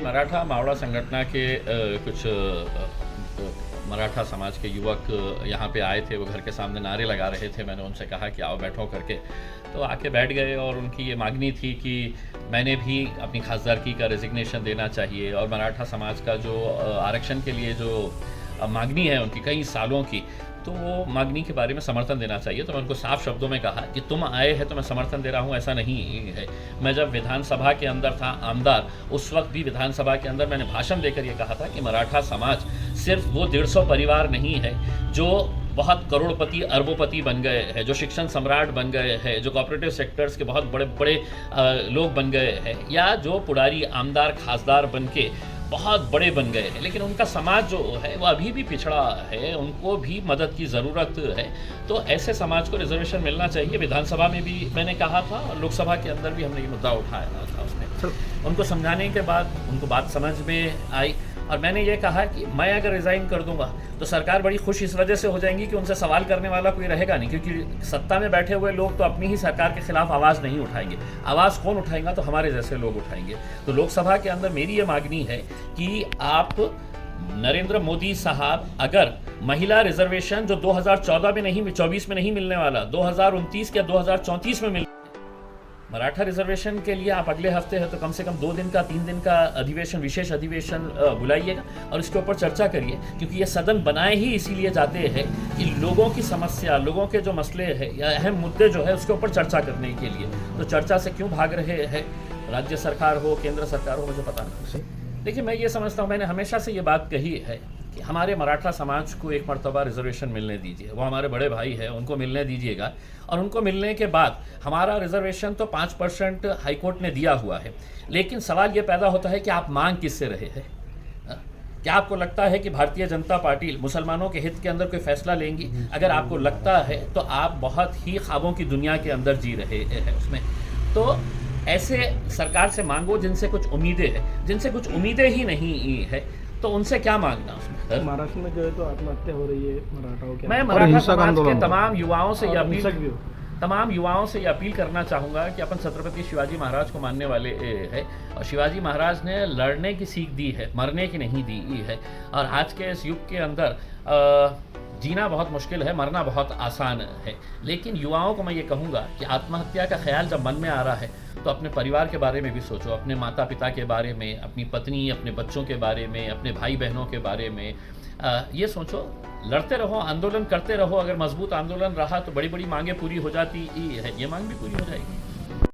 मराठा मावड़ा संगठन के कुछ मराठा समाज के युवक यहाँ पे आए थे। वो घर के सामने नारे लगा रहे थे। मैंने उनसे कहा कि आओ बैठो करके, तो आके बैठ गए और उनकी ये मांगनी थी कि मैंने भी अपनी खासदारकी का रेजिग्नेशन देना चाहिए और मराठा समाज का जो आरक्षण के लिए जो मांगनी है उनकी कई सालों की, तो वो मांगनी के बारे में समर्थन देना चाहिए। तो मैं उनको साफ शब्दों में कहा कि तुम आए हैं तो मैं समर्थन दे रहा हूँ, ऐसा नहीं है। मैं जब विधानसभा के अंदर था आमदार, उस वक्त भी विधानसभा के अंदर मैंने भाषण देकर ये कहा था कि मराठा समाज सिर्फ वो 150 परिवार नहीं है जो बहुत करोड़पति अरबोपति बन गए हैं, जो शिक्षण सम्राट बन गए हैं, जो कोऑपरेटिव सेक्टर्स के बहुत बड़े बड़े लोग बन गए हैं, या जो पुडारी आमदार खासदार बन के बहुत बड़े बन गए हैं, लेकिन उनका समाज जो है वो अभी भी पिछड़ा है, उनको भी मदद की ज़रूरत है। तो ऐसे समाज को रिजर्वेशन मिलना चाहिए। विधानसभा में भी मैंने कहा था और लोकसभा के अंदर भी हमने ये मुद्दा उठाया था। उसमें उनको समझाने के बाद उनको बात समझ में आई और मैंने ये कहा कि मैं अगर रिज़ाइन कर दूंगा तो सरकार बड़ी खुश इस वजह से हो जाएंगी कि उनसे सवाल करने वाला कोई रहेगा नहीं, क्योंकि सत्ता में बैठे हुए लोग तो अपनी ही सरकार के खिलाफ आवाज़ नहीं उठाएंगे। आवाज़ कौन उठाएगा? तो हमारे जैसे लोग उठाएंगे। तो लोकसभा के अंदर मेरी ये मांगनी है कि आप नरेंद्र मोदी साहब अगर महिला रिजर्वेशन जो 2014 में नहीं 24 में नहीं मिलने वाला, 2029 या 2034 में मिल मराठा रिजर्वेशन के लिए आप अगले हफ्ते है तो कम से कम 2 दिन का 3 दिन का अधिवेशन, विशेष अधिवेशन बुलाइएगा और इसके ऊपर चर्चा करिए, क्योंकि ये सदन बनाए ही इसीलिए जाते हैं कि लोगों की समस्या, लोगों के जो मसले हैं या अहम मुद्दे जो है उसके ऊपर चर्चा करने के लिए। तो चर्चा से क्यों भाग रहे हैं, राज्य सरकार हो केंद्र सरकार हो, मुझे पता नहीं। देखिए, मैं ये समझता हूँ, मैंने हमेशा से ये बात कही है कि हमारे मराठा समाज को एक मर्तबा रिजर्वेशन मिलने दीजिए। वो हमारे बड़े भाई हैं, उनको मिलने दीजिएगा और उनको मिलने के बाद हमारा रिजर्वेशन तो 5% हाईकोर्ट ने दिया हुआ है, लेकिन सवाल ये पैदा होता है कि आप मांग किससे रहे हैं। क्या आपको लगता है कि भारतीय जनता पार्टी मुसलमानों के हित के अंदर कोई फैसला लेंगी? अगर आपको लगता है तो आप बहुत ही ख्वाबों की दुनिया के अंदर जी रहे हैं उसमें। तो ऐसे सरकार से मांगो जिनसे कुछ उम्मीदें हैं। जिनसे कुछ उम्मीदें ही नहीं है तो उनसे क्या मांगना उसमें। महाराष्ट्र में जो है तो आत्महत्या हो रही है मराठाओं के। मैं मराठा समाज के तमाम युवाओं से ये अपील करना चाहूँगा कि अपन छत्रपति शिवाजी महाराज को मानने वाले हैं और शिवाजी महाराज ने लड़ने की सीख दी है, मरने की नहीं दी है। और आज के इस युग के अंदर जीना बहुत मुश्किल है, मरना बहुत आसान है। लेकिन युवाओं को मैं ये कहूँगा कि आत्महत्या का ख्याल जब मन में आ रहा है तो अपने परिवार के बारे में भी सोचो, अपने माता पिता के बारे में, अपनी पत्नी, अपने बच्चों के बारे में, अपने भाई बहनों के बारे में ये सोचो। लड़ते रहो, आंदोलन करते रहो। अगर मजबूत आंदोलन रहा तो बड़ी बड़ी मांगें पूरी हो जाती है, ये मांग भी पूरी हो जाएगी।